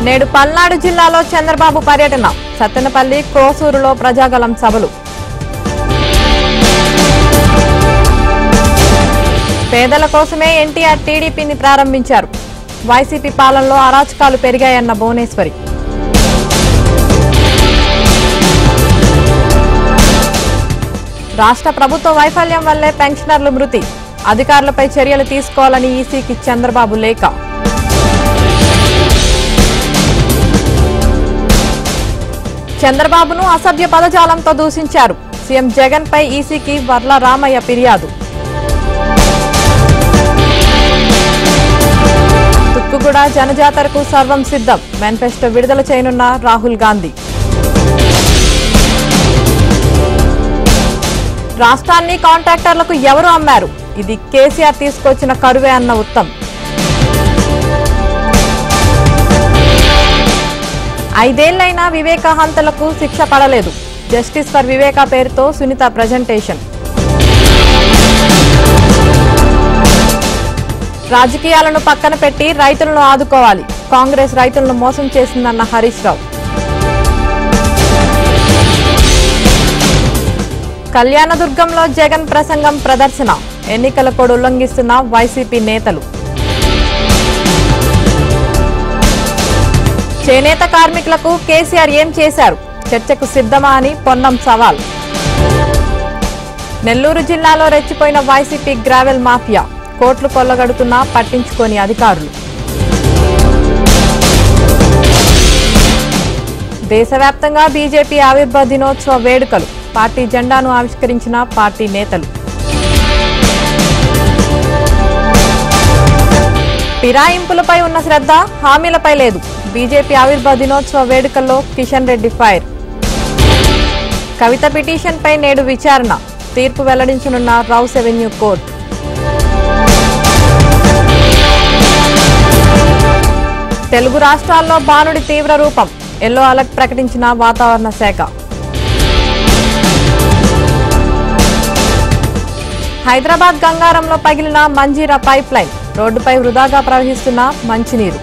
నేడు పల్నాడు జిల్లాలో చంద్రబాబు పర్యటన సత్తెనపల్లి క్రోసూరులో ప్రజాగలం సభలు పేదల కోసమే ఎన్టీఆర్ టీడీపీని ప్రారంభించారు వైసీపీ పాలనలో అరాచకాలు పెరిగాయన్న భువనేశ్వరి రాష్ట్ర ప్రభుత్వ వైఫల్యం వల్లే పెన్షనర్లు మృతి అధికారులపై చర్యలు తీసుకోవాలని ఈసీకి చంద్రబాబు లేఖ చంద్రబాబును అసభ్య పదజాలంతో దూషించారు సీఎం జగన్ పై ఈసీకి వర్ల రామయ్య ఫిర్యాదు తుక్కుగూడ జనజాతరకు సర్వం సిద్ధం మేనిఫెస్టో విడుదల చేయనున్న రాహుల్ గాంధీ రాష్ట్రాన్ని కాంట్రాక్టర్లకు ఎవరు అమ్మారు ఇది కేసీఆర్ తీసుకొచ్చిన కరువే అన్న ఉత్తమ్ 5 ఏళ్లైనా వివేక హంతలకు శిక్ష పడలేదు జస్టిస్ ఫర్ వివేక పేరుతో సునీత ప్రజెంటేషన్ రాజకీయాలను పక్కన పెట్టి రైతులను ఆదుకోవాలి కాంగ్రెస్ రైతులను మోసం చేసిందన్న హరీష్ రావు కళ్యాణదుర్గంలో జగన్ ప్రసంగం ప్రదర్శన ఎన్నికల కోడ్ ఉల్లంఘిస్తున్న వైసీపీ నేతలు చేనేత కార్మికులకు కేసీఆర్ ఏం చేశారు చర్చకు సిద్ధమా అని పొన్నం సవాల్ నెల్లూరు జిల్లాలో రెచ్చిపోయిన వైసీపీ గ్రావెల్ మాఫియా కోట్లు కొల్లగడుతున్నా పట్టించుకోని అధికారులు దేశవ్యాప్తంగా బీజేపీ ఆవిర్భావ దినోత్సవ వేడుకలు పార్టీ జెండాను ఆవిష్కరించిన పార్టీ నేతలు ఫిరాయింపులపై ఉన్న శ్రద్ధ హామీలపై లేదు బీజేపీ ఆవిర్భావ దినోత్సవ వేడుకల్లో కిషన్ రెడ్డి ఫైర్ కవిత పిటిషన్పై నేడు విచారణ తీర్పు వెల్లడించనున్న రౌస్ అవెన్యూ కోర్టు తెలుగు రాష్ట్రాల్లో బాణుడి తీవ్ర రూపం ఎల్లో అలర్ట్ ప్రకటించిన వాతావరణ శాఖ హైదరాబాద్ గంగారంలో పగిలిన మంజీరా పైప్ లైన్ రోడ్డుపై వృధాగా ప్రవహిస్తున్న మంచినీరు